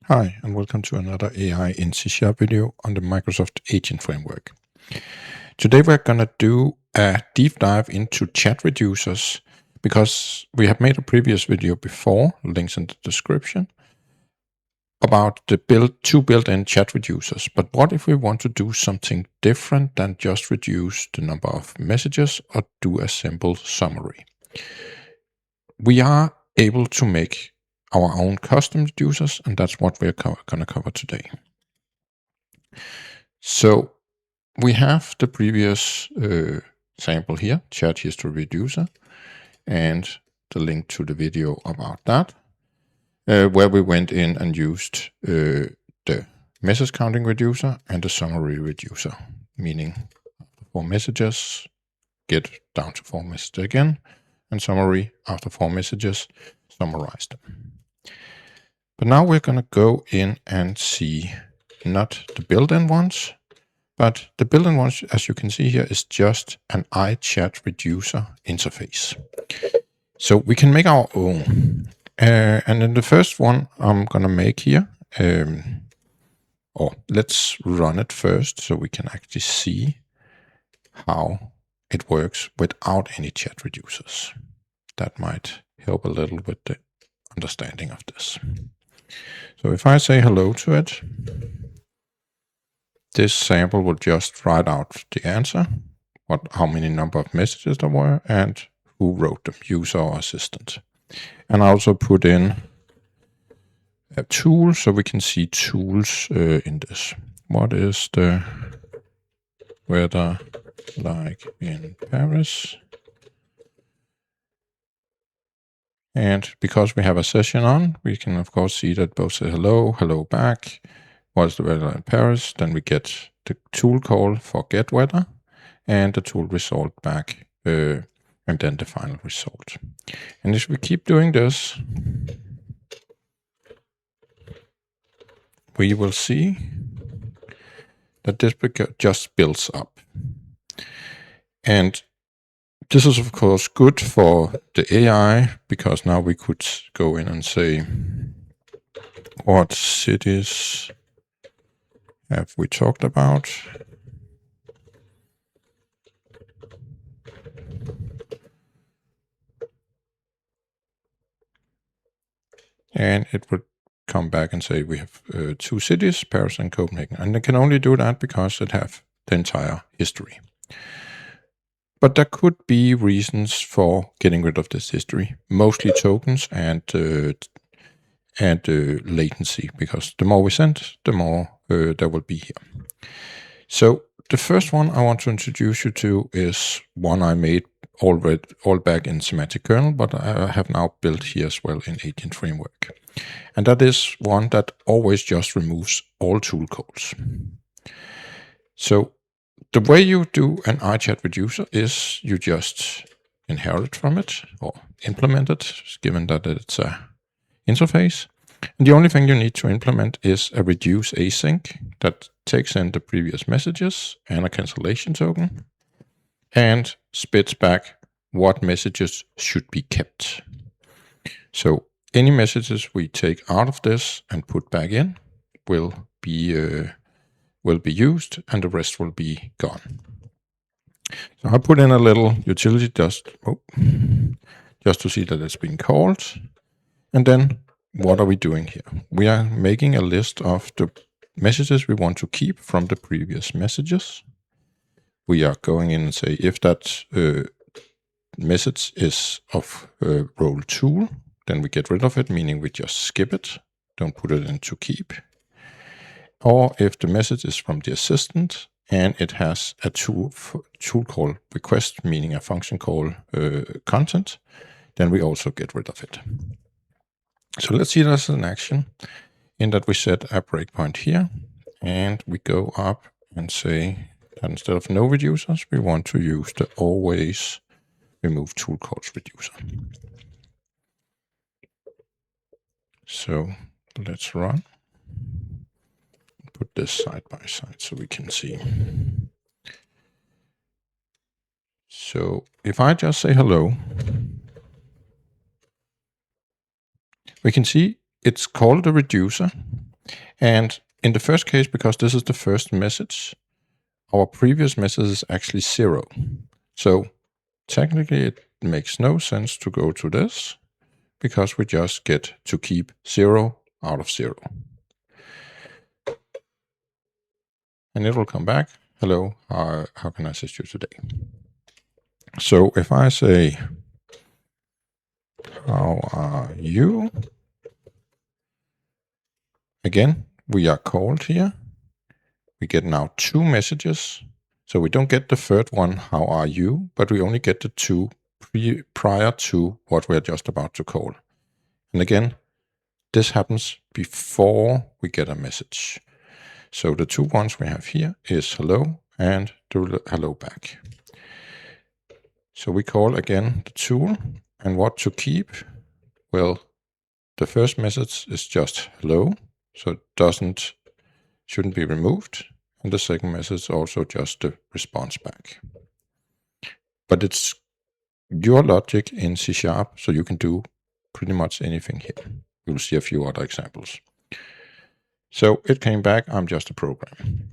Hi, and welcome to another AI in C# video on the Microsoft Agent Framework. Today we're going to do a deep dive into chat reducers because we have made a previous video before, links in the description, about the two built-in chat reducers. But what if we want to do something different than just reduce the number of messages or do a simple summary? We are able to make our own custom reducers, and that's what we're going to cover today. So we have the previous sample here, chat history reducer, and the link to the video about that, where we went in and used the message counting reducer and the summary reducer, meaning 4 messages, get down to 4 messages again, and summary after 4 messages, summarize them. But now we're going to go in and see not the built-in ones, but the built-in one, as you can see here, is just an iChat reducer interface. So we can make our own. And then the first one I'm going to make here, or let's run it first so we can actually see how it works without any chat reducers. That might help a little with the understanding of this. So if I say hello to it, this sample will just write out the answer, how many number of messages there were, and who wrote them, user or assistant. And I also put in a tool so we can see tools in this. What is the weather like in Paris? And because we have a session on, we can of course see that both say hello, hello back, what's the weather in Paris, then we get the tool call for get weather, and the tool result back, and then the final result. And if we keep doing this, we will see that this just builds up. And this is of course good for the AI, because now we could go in and say, what cities have we talked about? And it would come back and say we have 2 cities, Paris and Copenhagen. And it can only do that because it have the entire history. But there could be reasons for getting rid of this history, mostly tokens and latency, because the more we send, the more there will be here. So the first one I want to introduce you to is one I made all back in Semantic Kernel, but I have now built here as well in Agent Framework. And that is one that always just removes all tool calls. So the way you do an iChat reducer is you just inherit from it or implement it, given that it's an interface. And the only thing you need to implement is a reduce async that takes in the previous messages and a cancellation token and spits back what messages should be kept. So any messages we take out of this and put back in will be used, and the rest will be gone. So I put in a little utility just to see that it's been called. And then what are we doing here? We are making a list of the messages we want to keep from the previous messages. We are going in and say if that message is of role tool, then we get rid of it, meaning we just skip it, don't put it into keep. Or if the message is from the assistant and it has a tool call request, meaning a function call content, then we also get rid of it. So let's see this in action, in that we set a breakpoint here and we go up and say that instead of no reducers, we want to use the always remove tool calls reducer. So let's run. Put this side by side so we can see. So if I just say hello, we can see it's called a reducer, And in the first case, because this is the first message, our previous message is actually 0. So technically it makes no sense to go to this, because we just get to keep 0 out of 0. And it will come back, hello, how can I assist you today? So if I say, how are you? Again, we are called here. We get now 2 messages. So we don't get the third one, how are you? But we only get the 2 prior to what we're just about to call. And again, this happens before we get a message. So the 2 ones we have here is hello and the hello back. So we call again the tool, and what to keep? Well, the first message is just hello, so it shouldn't be removed. And the second message is also just the response back. But it's your logic in C#, so you can do pretty much anything here. You'll see a few other examples. So it came back, I'm just a program.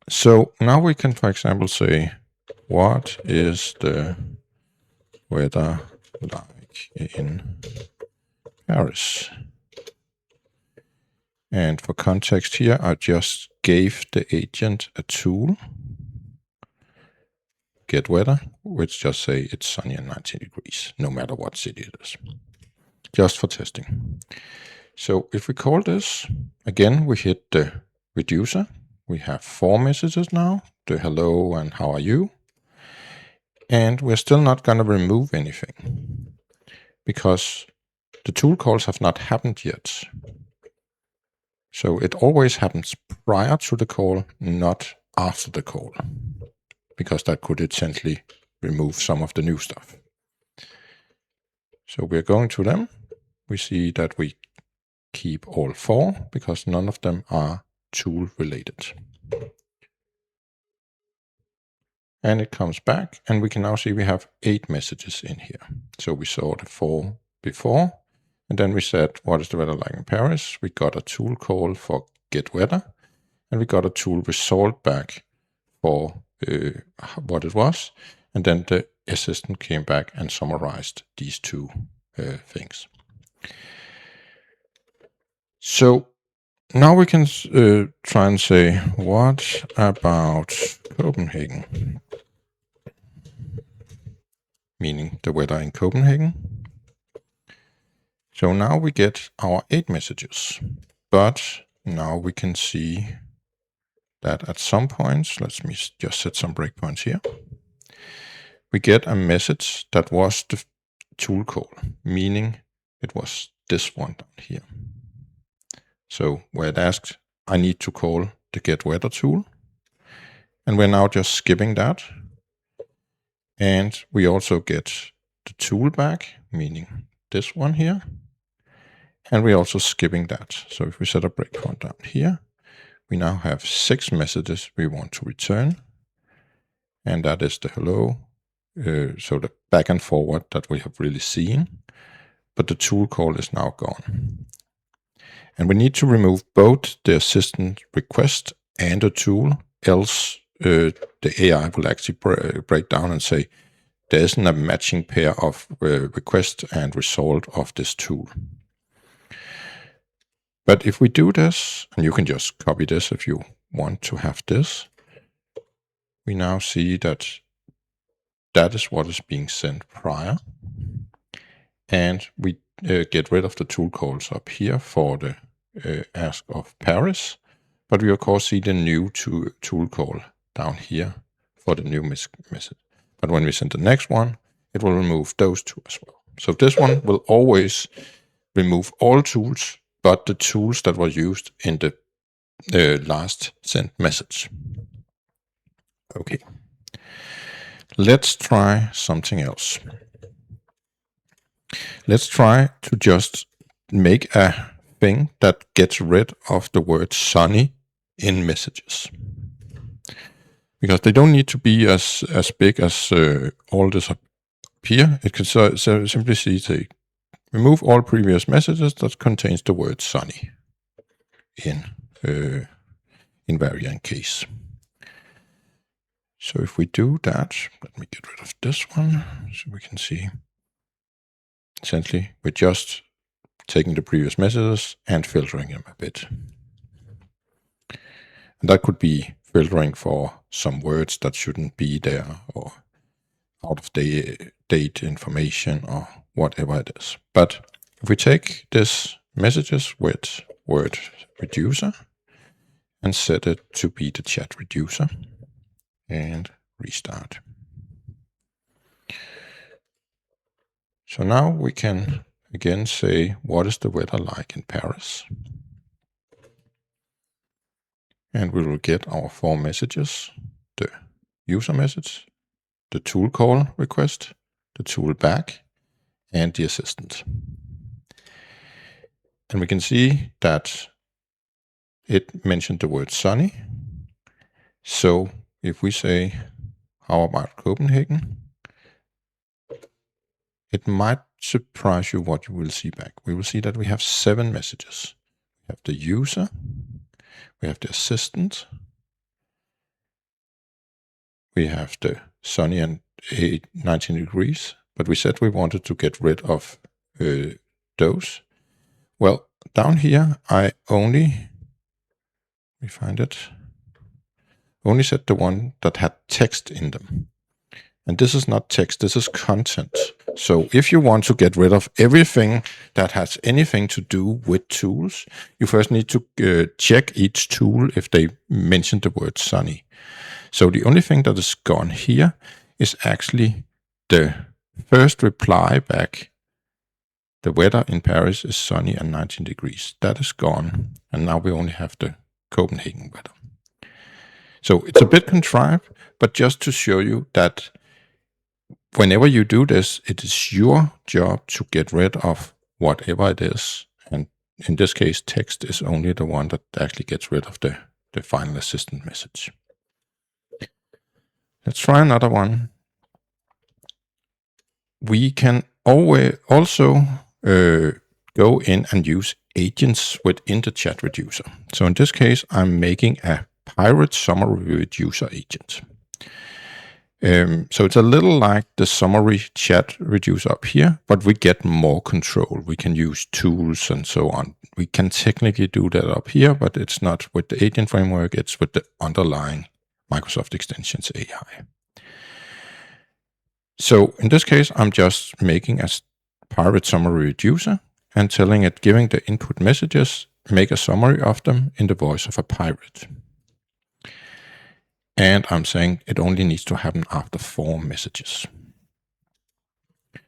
So now we can, for example, say, what is the weather like in Paris? And for context here, I just gave the agent a tool, get weather, which just say it's sunny and 19 degrees, no matter what city it is, just for testing. So if we call this, again, we hit the reducer. We have 4 messages now, the hello and how are you? And we're still not going to remove anything because the tool calls have not happened yet. So it always happens prior to the call, not after the call, because that could essentially remove some of the new stuff. So we're going to them. We see that we keep all 4 because none of them are tool related. And it comes back, and we can now see we have 8 messages in here. So we saw the 4 before, and then we said, what is the weather like in Paris? We got a tool call for get weather, and we got a tool result back for what it was. And then the assistant came back and summarized these 2 things. So now we can try and say, what about Copenhagen? Meaning the weather in Copenhagen. So now we get our 8 messages, but now we can see that at some points, let me just set some breakpoints here, we get a message that was the tool call, meaning it was this one down here. So where it asked, I need to call the get weather tool, and we're now just skipping that. And we also get the tool back, meaning this one here. And we're also skipping that. So if we set a breakpoint down here, we now have 6 messages we want to return. And that is the hello. So the back and forward that we have really seen. But the tool call is now gone. And we need to remove both the assistant request and the tool, else the AI will actually break down and say, there isn't a matching pair of request and result of this tool. But if we do this, and you can just copy this if you want to have this, we now see that that is what is being sent prior. And we get rid of the tool calls up here for the ask of Paris. But we of course see the new tool call down here for the new message. But when we send the next one, it will remove those 2 as well. So this one will always remove all tools, but the tools that were used in the last sent message. Okay. Let's try something else. Let's try to just make a thing that gets rid of the word sunny in messages. Because they don't need to be as big as all this up here. It can simply say remove all previous messages that contains the word sunny. in invariant case. So if we do that, let me get rid of this one so we can see. Essentially, we're just taking the previous messages and filtering them a bit. And that could be filtering for some words that shouldn't be there, or out of date information, or whatever it is. But if we take this messages with word reducer and set it to be the chat reducer and restart. So now we can again say, what is the weather like in Paris? And we will get our 4 messages: the user message, the tool call request, the tool back, and the assistant. And we can see that it mentioned the word sunny. So if we say, how about Copenhagen? It might surprise you what you will see back. We will see that we have 7 messages. We have the user, we have the assistant, we have the sunny and 19 degrees, but we said we wanted to get rid of those. Well, down here, I only set the one that had text in them. And this is not text, this is content. So if you want to get rid of everything that has anything to do with tools, you first need to check each tool if they mention the word sunny. So the only thing that is gone here is actually the first reply back. The weather in Paris is sunny and 19 degrees. That is gone. And now we only have the Copenhagen weather. So it's a bit contrived, but just to show you that whenever you do this, it is your job to get rid of whatever it is. And in this case, text is only the one that actually gets rid of the final assistant message. Let's try another one. We can also go in and use agents within the chat reducer. So in this case, I'm making a Pirate summary reducer agent. So it's a little like the summary chat reducer up here, but we get more control. We can use tools and so on. We can technically do that up here, but it's not with the agent framework, it's with the underlying Microsoft Extensions AI. So in this case, I'm just making a Pirate summary reducer and telling it, giving the input messages, make a summary of them in the voice of a pirate. And I'm saying it only needs to happen after 4 messages.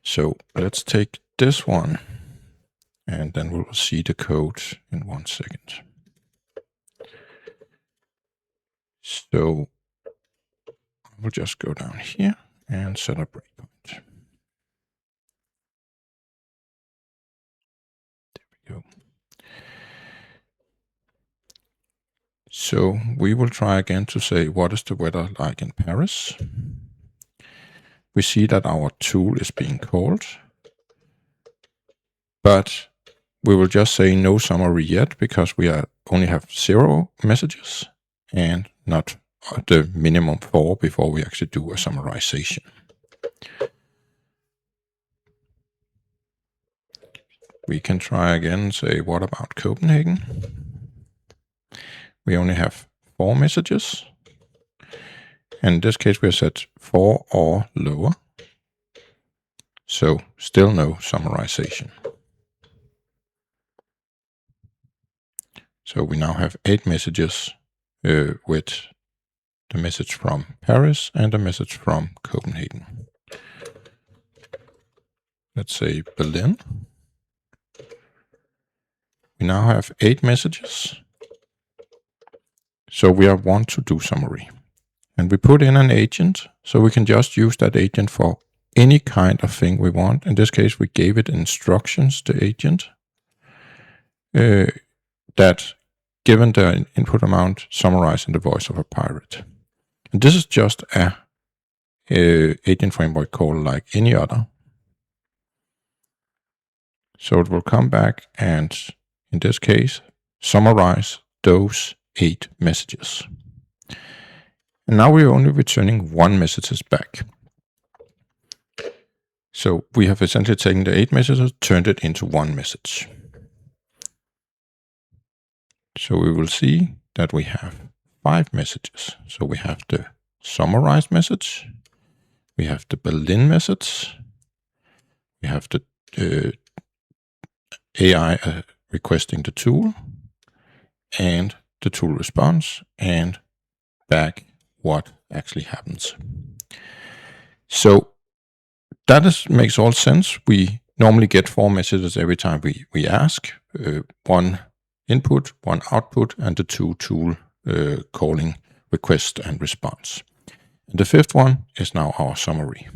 So let's take this one, and then we will see the code in 1 second. So we'll just go down here and set a breakpoint. There we go. So we will try again to say, what is the weather like in Paris? We see that our tool is being called, but we will just say no summary yet because we only have 0 messages and not the minimum 4 before we actually do a summarization. We can try again and say, what about Copenhagen? We only have 4 messages. And in this case, we have set 4 or lower. So still no summarization. So we now have 8 messages with the message from Paris and the message from Copenhagen. Let's say Berlin. We now have 8 messages. So we want to do summary. And we put in an agent, so we can just use that agent for any kind of thing we want. In this case, we gave it instructions, the agent, that given the input amount, summarize in the voice of a pirate. And this is just a agent framework call like any other. So it will come back and, in this case, summarize those 8 messages. And now we're only returning 1 message back. So we have essentially taken the 8 messages, turned it into 1 message. So we will see that we have 5 messages. So we have the summarized message, we have the Berlin message, we have the AI requesting the tool, and the tool response, and back what actually happens. So that makes all sense. We normally get 4 messages every time we ask. 1 input, 1 output, and the 2 tool calling request and response. And the 5th one is now our summary.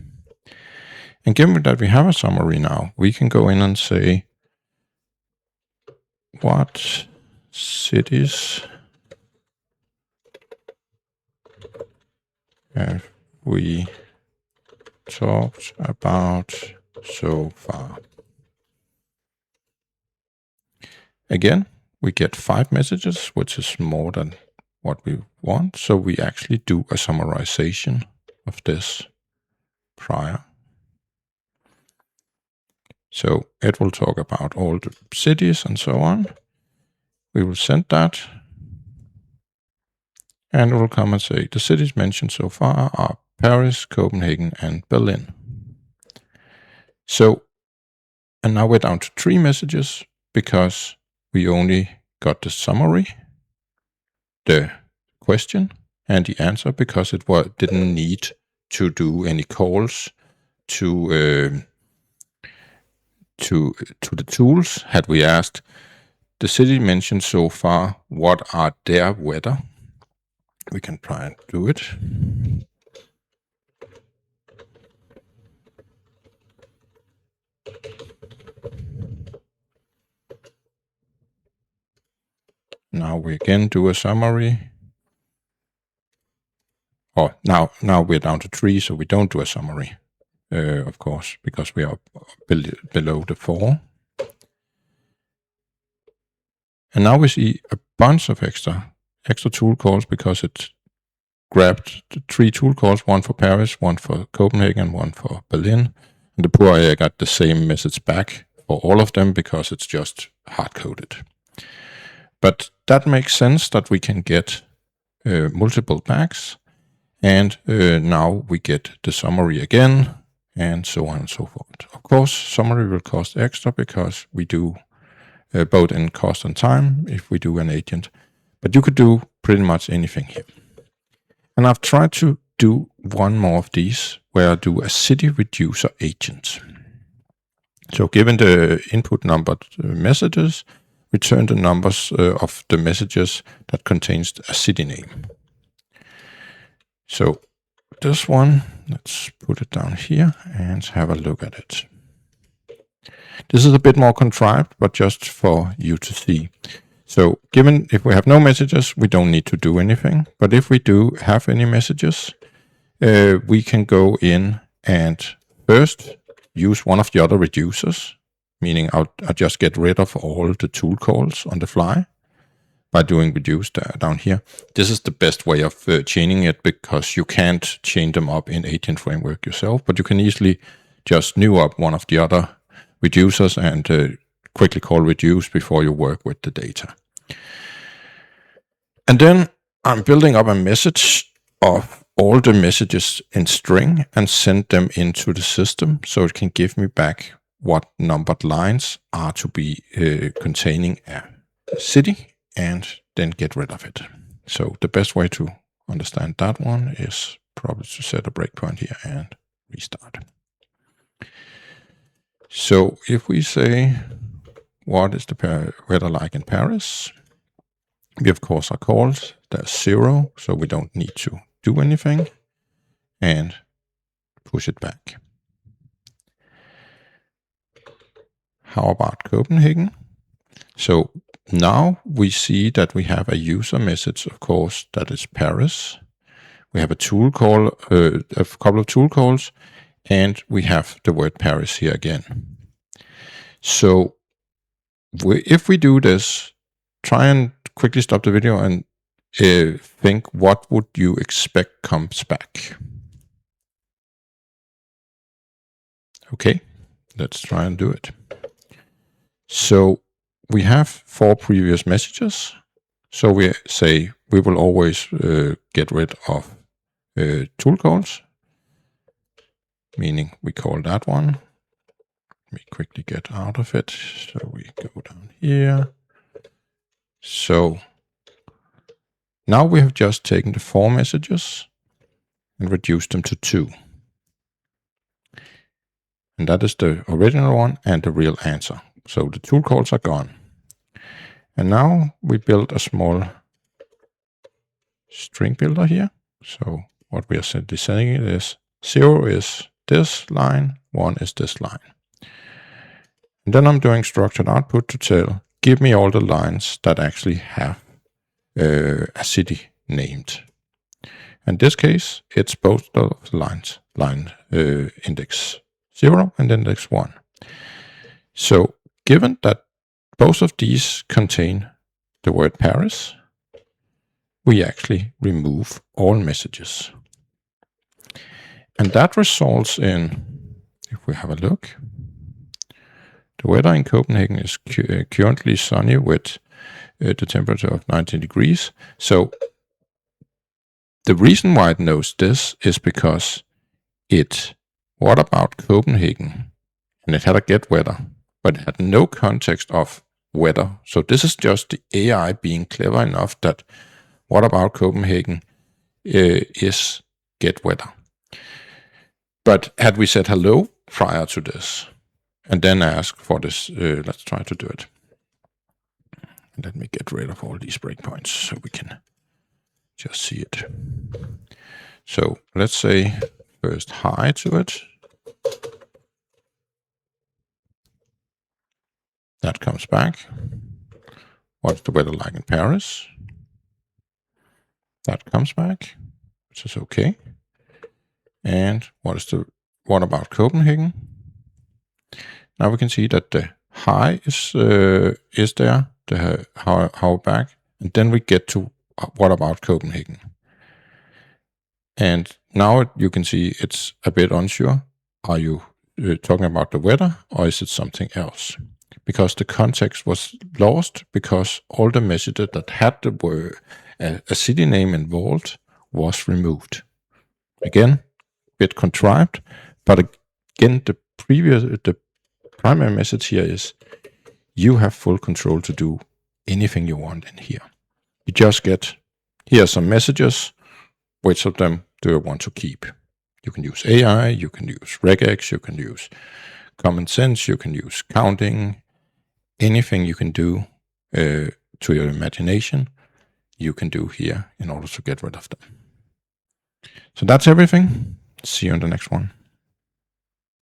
And given that we have a summary now, we can go in and say, what cities have we talked about so far? Again, we get 5 messages, which is more than what we want. So we actually do a summarization of this prior. So it will talk about all the cities and so on. We will send that. And it will come and say, the cities mentioned so far are Paris, Copenhagen, and Berlin. So, and now we're down to 3 messages because we only got the summary, the question, and the answer, because it didn't need to do any calls to the tools. Had we asked the city mentioned so far, what are their weather? We can try and do it. Now we again do a summary. Oh, now we're down to 3, so we don't do a summary, of course, because we are below the 4. And now we see a bunch of extra tool calls because it grabbed the 3 tool calls, 1 for Paris, 1 for Copenhagen, 1 for Berlin. And the poor AI got the same message back for all of them because it's just hard-coded. But that makes sense that we can get multiple backs, and now we get the summary again, and so on and so forth. Of course, summary will cost extra because we do both in cost and time if we do an agent, but you could do pretty much anything here. And I've tried to do one more of these where I do a city reducer agent. So given the input numbered messages, return the numbers of the messages that contains a city name. So this one, let's put it down here and have a look at it. This is a bit more contrived, but just for you to see. So given if we have no messages, we don't need to do anything. But if we do have any messages, we can go in and first use one of the other reducers, meaning I'll just get rid of all the tool calls on the fly by doing reduce down here. This is the best way of chaining it because you can't chain them up in Agent Framework yourself, but you can easily just new up one of the other reducers and quickly call reduce before you work with the data. And then I'm building up a message of all the messages in string and send them into the system so it can give me back what numbered lines are to be containing a city and then get rid of it. So the best way to understand that one is probably to set a breakpoint here and restart. So if we say, what is the weather like in Paris? We of course are called, there's 0, so we don't need to do anything, and push it back. How about Copenhagen? So now we see that we have a user message, of course, that is Paris. We have a tool call, a couple of tool calls, and we have the word Paris here again. So if we do this, try and quickly stop the video and think, what would you expect comes back? Okay, let's try and do it. So we have 4 previous messages. So we say we will always get rid of tool calls, meaning we call that one. Let me quickly get out of it. So we go down here. So now we have just taken the 4 messages and reduced them to 2. And that is the original one and the real answer. So the tool calls are gone. And now we build a small string builder here. So what we are simply saying is 0 is this line, 1 is this line. And then I'm doing structured output to tell, give me all the lines that actually have a city named. In this case, it's both of the lines, line index 0 and index 1. So given that both of these contain the word Paris, we actually remove all messages. And that results in, if we have a look, the weather in Copenhagen is currently sunny with the temperature of 19 degrees. So the reason why it knows this is because what about Copenhagen? And it had a get weather, but it had no context of weather. So this is just the AI being clever enough that what about Copenhagen is get weather. But had we said hello prior to this, and then ask for this, let's try to do it. Let me get rid of all these breakpoints so we can just see it. So let's say first hi to it. That comes back. What's the weather like in Paris? That comes back, which is okay. And what about Copenhagen? Now we can see that the hi is there, the how back, and then we get to what about Copenhagen. And now you can see it's a bit unsure. Are you talking about the weather, or is it something else? Because the context was lost, because all the messages that had the word a city name involved was removed. Again, a bit contrived, but again, the primary message here is you have full control to do anything you want in here. You just get, here are some messages, which of them do you want to keep? You can use AI, you can use regex, you can use common sense, you can use counting, anything you can do to your imagination, you can do here in order to get rid of them. So that's everything. See you in the next one.